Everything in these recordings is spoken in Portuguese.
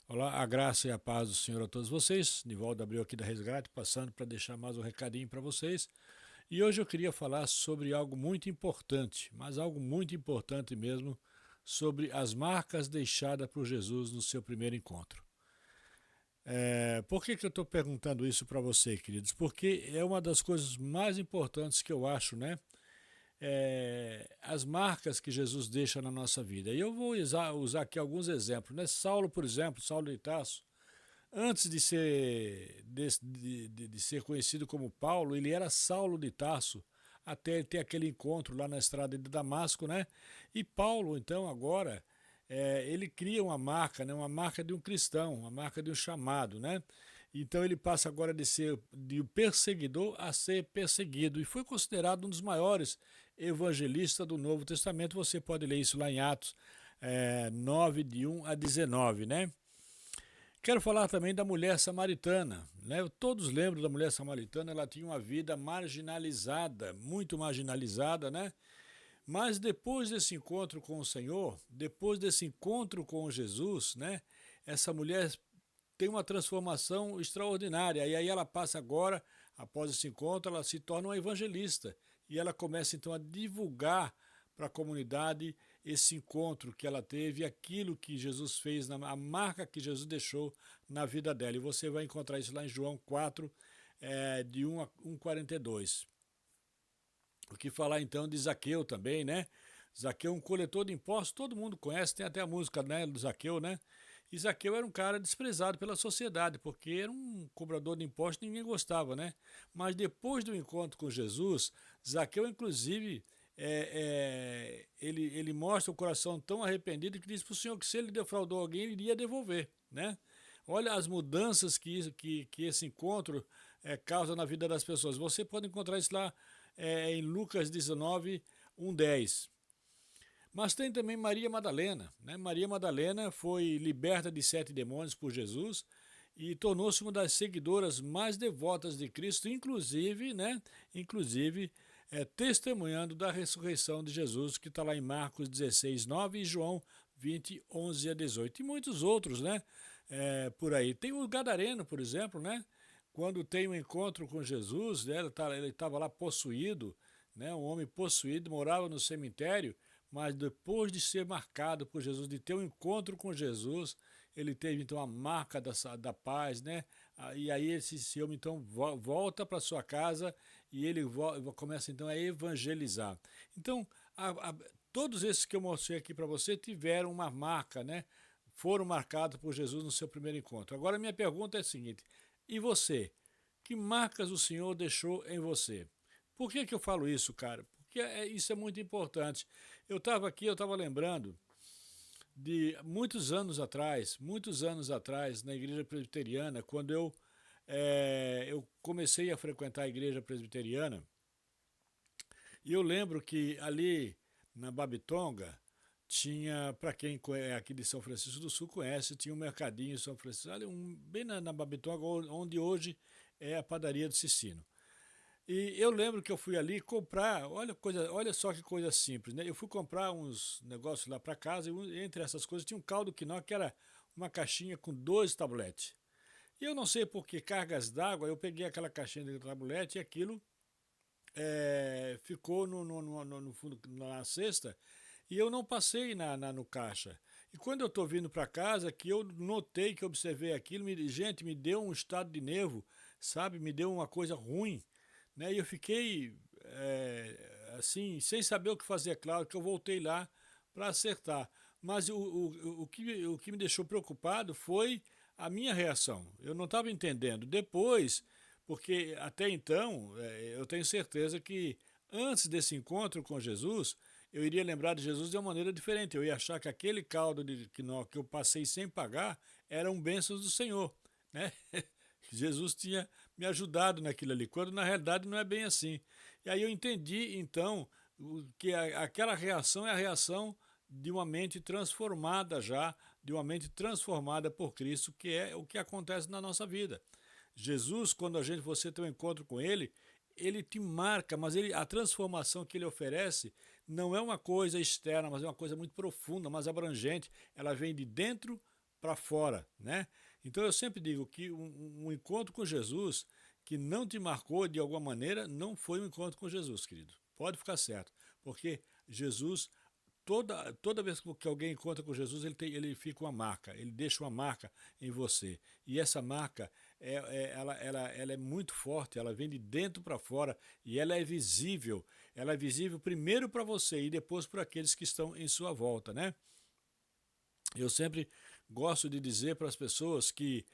Olá, a graça e a paz do Senhor a todos vocês. Nivaldo abriu aqui da Resgate, passando para deixar mais um recadinho para vocês. E hoje eu queria falar sobre algo muito importante, mas algo muito importante mesmo, sobre as marcas deixadas por Jesus no seu primeiro encontro. Por que eu estou perguntando isso para você, queridos? Porque é uma das coisas mais importantes que eu acho, né? As marcas que Jesus deixa na nossa vida. E eu vou usar aqui alguns exemplos, né? Saulo, por exemplo, Saulo de Tarso, antes de ser conhecido como Paulo, ele era Saulo de Tarso, até ter aquele encontro lá na estrada de Damasco, né? E Paulo, então, agora, ele cria uma marca, né? Uma marca de um cristão, uma marca de um chamado, né? Então ele passa agora de ser de perseguidor a ser perseguido e foi considerado um dos maiores evangelistas do Novo Testamento. Você pode ler isso lá em Atos 9, de 1 a 19, né? Quero falar também da mulher samaritana, né? Todos lembram da mulher samaritana, ela tinha uma vida marginalizada, muito marginalizada, né? Mas depois desse encontro com o Senhor, depois desse encontro com Jesus, né? Essa mulher tem uma transformação extraordinária. E aí ela passa agora, após esse encontro, ela se torna uma evangelista. E ela começa então a divulgar para a comunidade esse encontro que ela teve, aquilo que Jesus fez, a marca que Jesus deixou na vida dela. E você vai encontrar isso lá em João 4, de 1 a 1,42. O que falar então de Zaqueu também, né? Zaqueu, um coletor de impostos, todo mundo conhece, tem até a música, né, do Zaqueu, né? E Zaqueu era um cara desprezado pela sociedade, porque era um cobrador de impostos e ninguém gostava, né? Mas depois do encontro com Jesus, Zaqueu, inclusive, ele mostra o coração tão arrependido que diz para o Senhor que se ele defraudou alguém, ele iria devolver, né? Olha as mudanças que esse encontro causa na vida das pessoas. Você pode encontrar isso lá em Lucas 19, 10. Mas tem também Maria Madalena, né? Maria Madalena foi liberta de 7 demônios por Jesus e tornou-se uma das seguidoras mais devotas de Cristo, inclusive, né? Inclusive, testemunhando da ressurreição de Jesus, que está lá em Marcos 16, 9 e João 20, 11 a 18. E muitos outros, né? Por aí. Tem o Gadareno, por exemplo, né? Quando tem um encontro com Jesus, né? Ele estava lá possuído, né? Um homem possuído, morava no cemitério, mas depois de ser marcado por Jesus, de ter um encontro com Jesus, ele teve então a marca da paz, né? E aí esse homem então volta para sua casa e ele começa então a evangelizar. Então, todos esses que eu mostrei aqui para você tiveram uma marca, né? Foram marcados por Jesus no seu primeiro encontro. Agora minha pergunta é a seguinte: e você? Que marcas o Senhor deixou em você? Por que eu falo isso, cara? Porque isso é muito importante. Eu estava lembrando de muitos anos atrás, na igreja presbiteriana, quando eu comecei a frequentar a igreja presbiteriana, e eu lembro que ali na Babitonga tinha, para quem é aqui de São Francisco do Sul conhece, tinha um mercadinho em São Francisco, ali bem na Babitonga, onde hoje é a padaria do Cicino. E eu lembro que eu fui ali comprar, olha só que coisa simples, né? Eu fui comprar uns negócios lá para casa e entre essas coisas tinha um caldo quinó que era uma caixinha com 2 tabletes. E eu não sei por que cargas d'água, eu peguei aquela caixinha de tablete e aquilo ficou no fundo, na cesta, e eu não passei no caixa. E quando eu estou vindo para casa, que eu notei, que observei aquilo, gente, me deu um estado de nervo, sabe? Me deu uma coisa ruim, né? E eu fiquei assim, sem saber o que fazer. É claro que eu voltei lá para acertar. Mas o que me deixou preocupado foi a minha reação. Eu não estava entendendo. Depois, porque até então, eu tenho certeza que antes desse encontro com Jesus, eu iria lembrar de Jesus de uma maneira diferente. Eu ia achar que aquele caldo de quinó que eu passei sem pagar eram bênçãos do Senhor, né? Jesus tinha me ajudado naquilo ali, quando na realidade não é bem assim. E aí eu entendi, então, que aquela reação é a reação de uma mente transformada já, de uma mente transformada por Cristo, que é o que acontece na nossa vida. Jesus, quando você tem um encontro com ele, ele te marca, mas a transformação que ele oferece não é uma coisa externa, mas é uma coisa muito profunda, mais abrangente. Ela vem de dentro para fora, né? Então eu sempre digo que um encontro com Jesus que não te marcou de alguma maneira não foi um encontro com Jesus, querido. Pode ficar certo, porque Jesus, toda vez que alguém encontra com Jesus, ele fica uma marca, ele deixa uma marca em você. E essa marca, ela é muito forte, ela vem de dentro para fora e ela é visível. Ela é visível primeiro para você e depois para aqueles que estão em sua volta, né? Eu sempre gosto de dizer para as pessoas que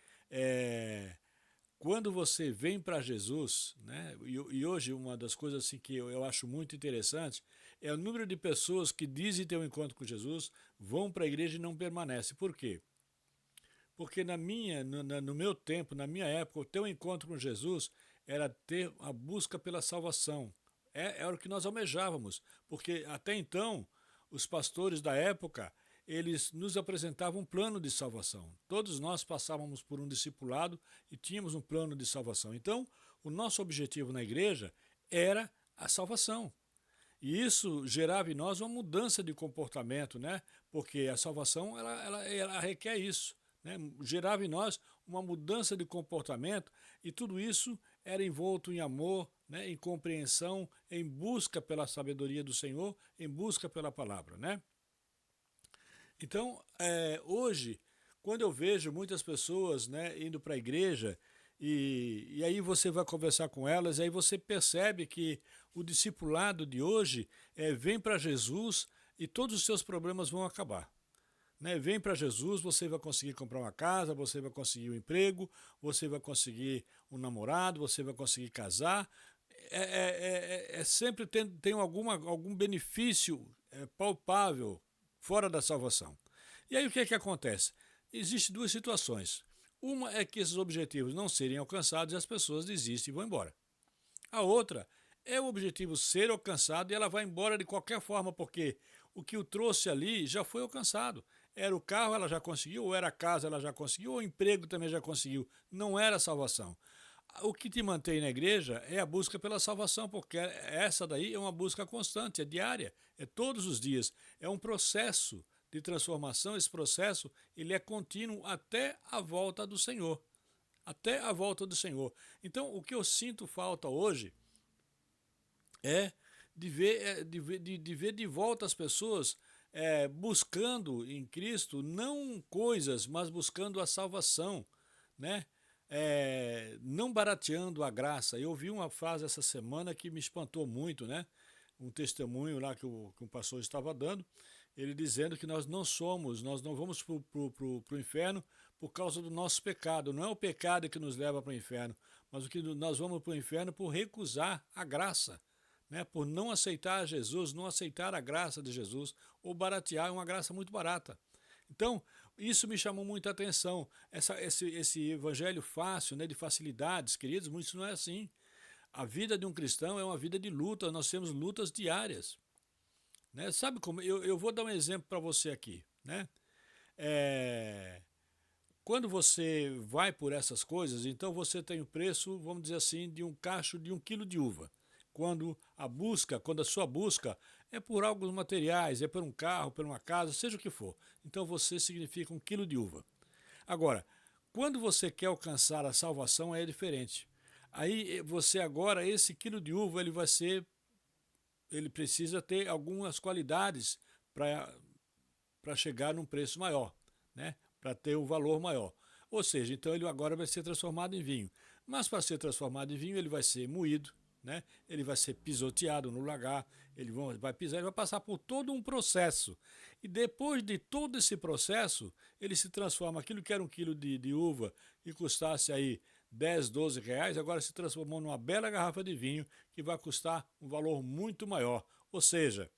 quando você vem para Jesus, né, e hoje uma das coisas assim, que eu acho muito interessante é o número de pessoas que dizem ter um encontro com Jesus, vão para a igreja e não permanecem. Por quê? Porque no meu tempo, na minha época, ter um encontro com Jesus era ter a busca pela salvação. Era o que nós almejávamos, porque até então os pastores da época eles nos apresentavam um plano de salvação. Todos nós passávamos por um discipulado e tínhamos um plano de salvação. Então, o nosso objetivo na igreja era a salvação. E isso gerava em nós uma mudança de comportamento, né? Porque a salvação ela requer isso, né? Gerava em nós uma mudança de comportamento e tudo isso era envolto em amor, né? Em compreensão, em busca pela sabedoria do Senhor, em busca pela palavra, né? Então, hoje, quando eu vejo muitas pessoas, né, indo para a igreja, e aí você vai conversar com elas, aí você percebe que o discipulado de hoje vem para Jesus e todos os seus problemas vão acabar. Né? Vem para Jesus, você vai conseguir comprar uma casa, você vai conseguir um emprego, você vai conseguir um namorado, você vai conseguir casar. Sempre tem algum benefício palpável fora da salvação. E aí o que é que acontece? Existem duas situações. Uma é que esses objetivos não serem alcançados e as pessoas desistem e vão embora. A outra é o objetivo ser alcançado e ela vai embora de qualquer forma, porque o que o trouxe ali já foi alcançado. Era o carro, ela já conseguiu, ou era a casa, ela já conseguiu, ou o emprego também já conseguiu. Não era a salvação. O que te mantém na igreja é a busca pela salvação, porque essa daí é uma busca constante, é diária, é todos os dias. É um processo de transformação, esse processo ele é contínuo até a volta do Senhor. Até a volta do Senhor. Então, o que eu sinto falta hoje é de ver de volta as pessoas buscando em Cristo não coisas, mas buscando a salvação, né? Não barateando a graça. Eu ouvi uma frase essa semana que me espantou muito, né? Um testemunho lá que um pastor estava dando, ele dizendo que nós não vamos para o inferno por causa do nosso pecado. Não é o pecado que nos leva para o inferno, mas o que nós vamos para o inferno por recusar a graça, né? Por não aceitar Jesus, não aceitar a graça de Jesus, ou baratear uma graça muito barata. Então, isso me chamou muita atenção. Esse evangelho fácil, né, de facilidades, queridos, isso não é assim. A vida de um cristão é uma vida de luta, nós temos lutas diárias. Né? Sabe como? Eu vou dar um exemplo para você aqui. Né? Quando você vai por essas coisas, então você tem o preço, vamos dizer assim, de um cacho de 1 quilo de uva. Quando a sua busca é por alguns materiais, é por um carro, por uma casa, seja o que for. Então você significa 1 quilo de uva. Agora, quando você quer alcançar a salvação é diferente. Aí você agora, esse quilo de uva, ele precisa ter algumas qualidades para chegar num preço maior, né? Para ter um valor maior. Ou seja, então ele agora vai ser transformado em vinho. Mas para ser transformado em vinho, ele vai ser moído, né? Ele vai ser pisoteado no lagar, vai pisar, ele vai passar por todo um processo. E depois de todo esse processo, ele se transforma. Aquilo que era 1 quilo de uva e custasse aí 10, 12 reais, agora se transformou numa bela garrafa de vinho que vai custar um valor muito maior. Ou seja,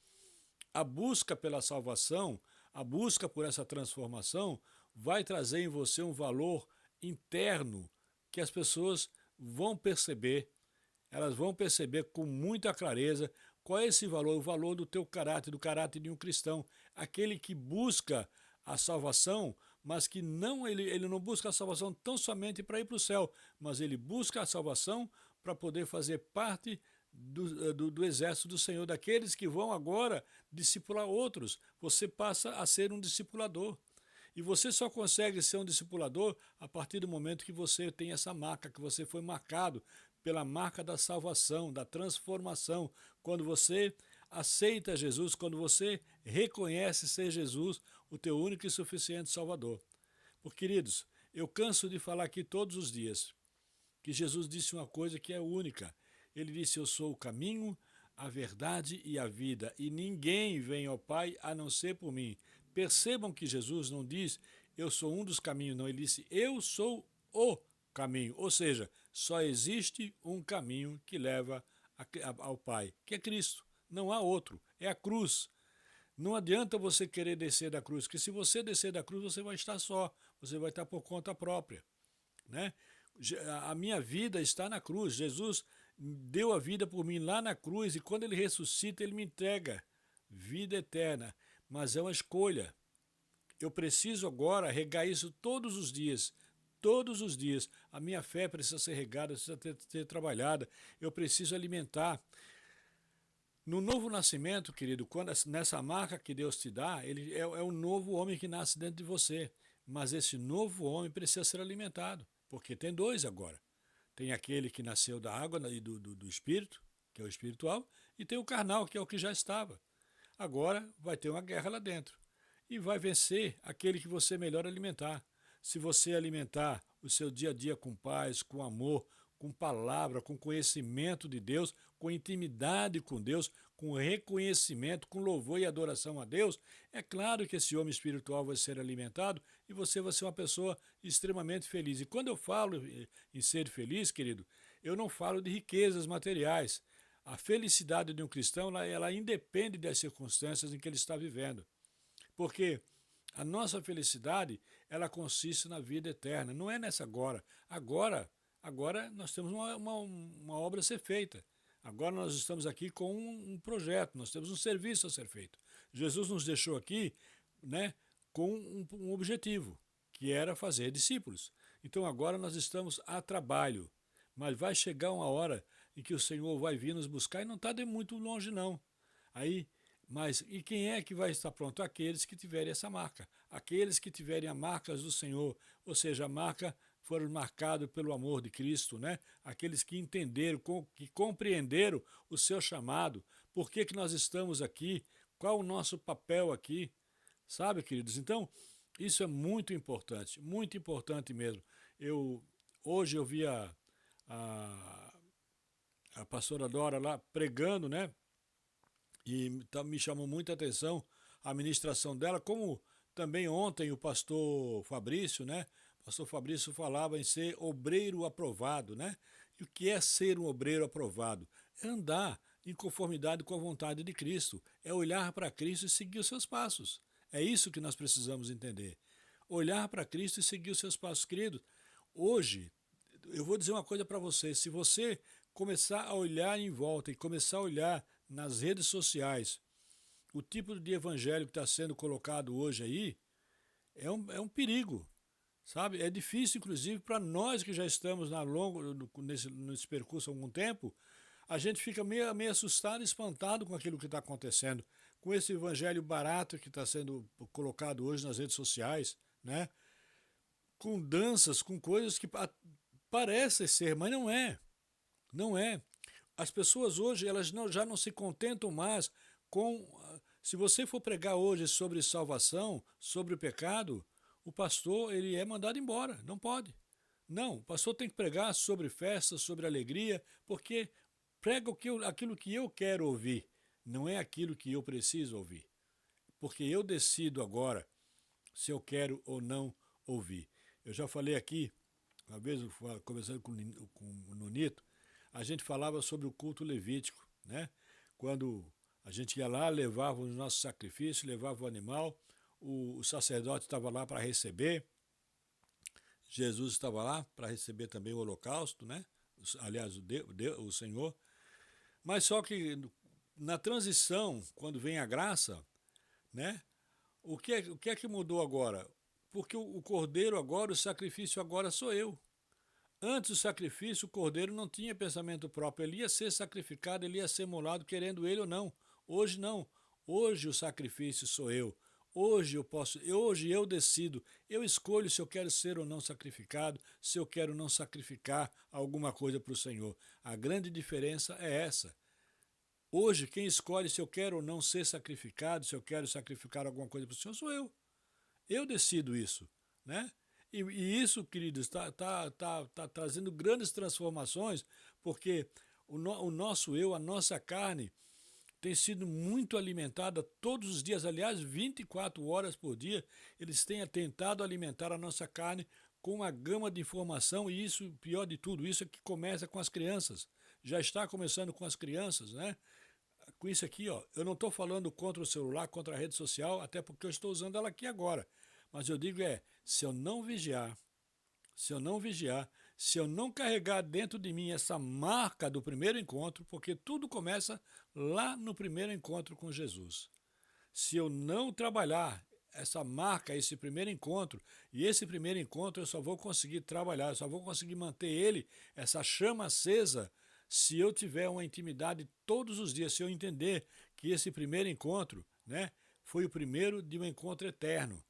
a busca pela salvação, a busca por essa transformação vai trazer em você um valor interno que as pessoas vão perceber. Elas vão perceber com muita clareza qual é esse valor, o valor do teu caráter, do caráter de um cristão. Aquele que busca a salvação, mas que ele não busca a salvação tão somente para ir para o céu, mas ele busca a salvação para poder fazer parte do exército do Senhor, daqueles que vão agora discipular outros. Você passa a ser um discipulador. E você só consegue ser um discipulador a partir do momento que você tem essa marca, que você foi marcado pela marca da salvação, da transformação. Quando você aceita Jesus, quando você reconhece ser Jesus o teu único e suficiente Salvador. Porque, queridos, eu canso de falar aqui todos os dias que Jesus disse uma coisa que é única. Ele disse: eu sou o caminho, a verdade e a vida, e ninguém vem ao Pai a não ser por mim. Percebam que Jesus não diz eu sou um dos caminhos, não. Ele disse eu sou o caminho. Ou seja, só existe um caminho que leva ao Pai, que é Cristo. Não há outro, é a cruz. Não adianta você querer descer da cruz, porque se você descer da cruz, você vai estar só, você vai estar por conta própria, né? A minha vida está na cruz. Jesus deu a vida por mim lá na cruz, e quando ele ressuscita, ele me entrega vida eterna. Mas é uma escolha. Eu preciso agora regar isso todos os dias. Todos os dias. A minha fé precisa ser regada, precisa ser trabalhada. Eu preciso alimentar. No novo nascimento, querido, quando nessa marca que Deus te dá, ele é um novo homem que nasce dentro de você. Mas esse novo homem precisa ser alimentado, porque tem dois agora. Tem aquele que nasceu da água e do espírito, que é o espiritual, e tem o carnal, que é o que já estava. Agora vai ter uma guerra lá dentro. E vai vencer aquele que você melhor alimentar. Se você alimentar o seu dia a dia com paz, com amor, com palavra, com conhecimento de Deus, com intimidade com Deus, com reconhecimento, com louvor e adoração a Deus, é claro que esse homem espiritual vai ser alimentado e você vai ser uma pessoa extremamente feliz. E quando eu falo em ser feliz, querido, eu não falo de riquezas materiais. A felicidade de um cristão, ela independe das circunstâncias em que ele está vivendo. Porque a nossa felicidade, ela consiste na vida eterna, não é nessa agora. Agora nós temos uma obra a ser feita. Agora nós estamos aqui com um projeto, nós temos um serviço a ser feito. Jesus nos deixou aqui, né, com um objetivo, que era fazer discípulos. Então agora nós estamos a trabalho, mas vai chegar uma hora em que o Senhor vai vir nos buscar e não está de muito longe não. Mas e quem é que vai estar pronto? Aqueles que tiverem essa marca, aqueles que tiverem a marca do Senhor, ou seja, a marca foram marcados pelo amor de Cristo, né? Aqueles que entenderam, que compreenderam o seu chamado, por que nós estamos aqui, qual o nosso papel aqui, sabe, queridos? Então, isso é muito importante mesmo. Hoje eu vi a pastora Dora lá pregando, né? E me chamou muita atenção a ministração dela, como também ontem o pastor Fabrício, né? O pastor Fabrício falava em ser obreiro aprovado, né? E o que é ser um obreiro aprovado? É andar em conformidade com a vontade de Cristo, é olhar para Cristo e seguir os seus passos. É isso que nós precisamos entender. Olhar para Cristo e seguir os seus passos, queridos. Hoje, eu vou dizer uma coisa para você, se você começar a olhar em volta e começar a olhar nas redes sociais, o tipo de evangelho que está sendo colocado hoje aí é um perigo, sabe? É difícil, inclusive, para nós que já estamos nesse percurso há algum tempo, a gente fica meio assustado e espantado com aquilo que está acontecendo, com esse evangelho barato que está sendo colocado hoje nas redes sociais, né? Com danças, com coisas que parecem ser, mas não é. Não é. As pessoas hoje elas já não se contentam mais com... Se você for pregar hoje sobre salvação, sobre o pecado, o pastor ele é mandado embora, não pode. Não, o pastor tem que pregar sobre festa, sobre alegria, porque prega aquilo que eu quero ouvir, não é aquilo que eu preciso ouvir. Porque eu decido agora se eu quero ou não ouvir. Eu já falei aqui, uma vez conversando com o Nonito, a gente falava sobre o culto levítico, né? Quando a gente ia lá, levava o nosso sacrifício, levava o animal, o sacerdote estava lá para receber, Jesus estava lá para receber também o holocausto, né? Aliás, o Senhor. Mas só que na transição, quando vem a graça, né? O que é que mudou agora? Porque o cordeiro agora, o sacrifício agora sou eu. Antes do sacrifício, o cordeiro não tinha pensamento próprio, ele ia ser sacrificado, ele ia ser molado, querendo ele ou não. Hoje não. Hoje o sacrifício sou eu. Hoje eu decido, eu escolho se eu quero ser ou não sacrificado, se eu quero não sacrificar alguma coisa para o Senhor. A grande diferença é essa. Hoje, quem escolhe se eu quero ou não ser sacrificado, se eu quero sacrificar alguma coisa para o Senhor, sou eu. Eu decido isso, né? E isso, queridos, tá trazendo grandes transformações, porque o nosso eu, a nossa carne, tem sido muito alimentada todos os dias, aliás, 24 horas por dia, eles têm tentado alimentar a nossa carne com uma gama de informação, e isso, pior de tudo, isso é que começa com as crianças. Já está começando com as crianças, né? Com isso aqui, ó, eu não estou falando contra o celular, contra a rede social, até porque eu estou usando ela aqui agora. Mas eu digo se eu não vigiar, se eu não vigiar, se eu não carregar dentro de mim essa marca do primeiro encontro, porque tudo começa lá no primeiro encontro com Jesus. Se eu não trabalhar essa marca, esse primeiro encontro, e esse primeiro encontro eu só vou conseguir trabalhar, eu só vou conseguir manter ele, essa chama acesa, se eu tiver uma intimidade todos os dias, se eu entender que esse primeiro encontro, né, foi o primeiro de um encontro eterno.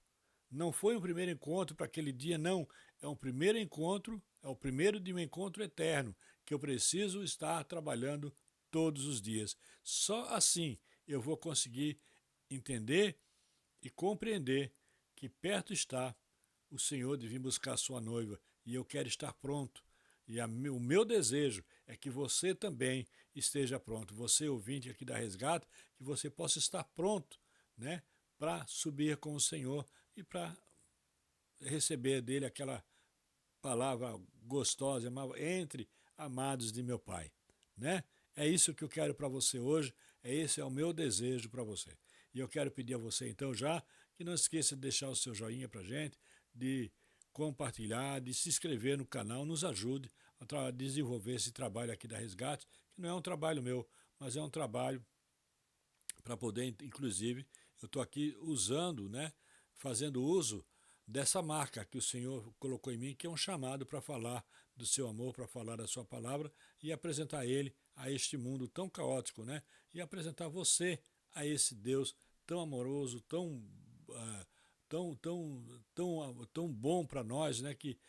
Não foi um primeiro encontro para aquele dia, não. É um primeiro encontro, é o primeiro de um encontro eterno, que eu preciso estar trabalhando todos os dias. Só assim eu vou conseguir entender e compreender que perto está o Senhor de vir buscar a sua noiva e eu quero estar pronto. E o meu desejo é que você também esteja pronto. Você, ouvinte aqui da Resgate, que você possa estar pronto, né, para subir com o Senhor e para receber dele aquela palavra gostosa, entre amados de meu Pai, né? É isso que eu quero para você hoje, esse é o meu desejo para você. E eu quero pedir a você então já que não esqueça de deixar o seu joinha para gente, de compartilhar, de se inscrever no canal, nos ajude a desenvolver esse trabalho aqui da Resgate, que não é um trabalho meu, mas é um trabalho para poder, inclusive, eu estou aqui usando, né, fazendo uso dessa marca que o Senhor colocou em mim, que é um chamado para falar do seu amor, para falar da sua palavra e apresentar Ele a este mundo tão caótico, né? E apresentar você a esse Deus tão amoroso, tão bom para nós, né? Que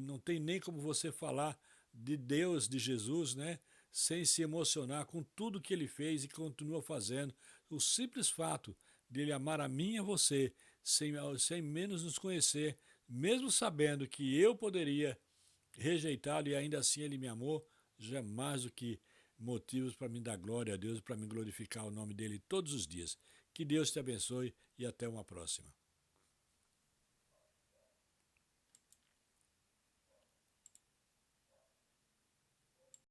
não tem nem como você falar de Deus, de Jesus, né? Sem se emocionar com tudo que Ele fez e continua fazendo. O simples fato de Ele amar a mim e a você, sem menos nos conhecer, mesmo sabendo que eu poderia rejeitá-lo e ainda assim Ele me amou, já é mais do que motivos para me dar glória a Deus, para me glorificar o nome dEle todos os dias. Que Deus te abençoe e até uma próxima.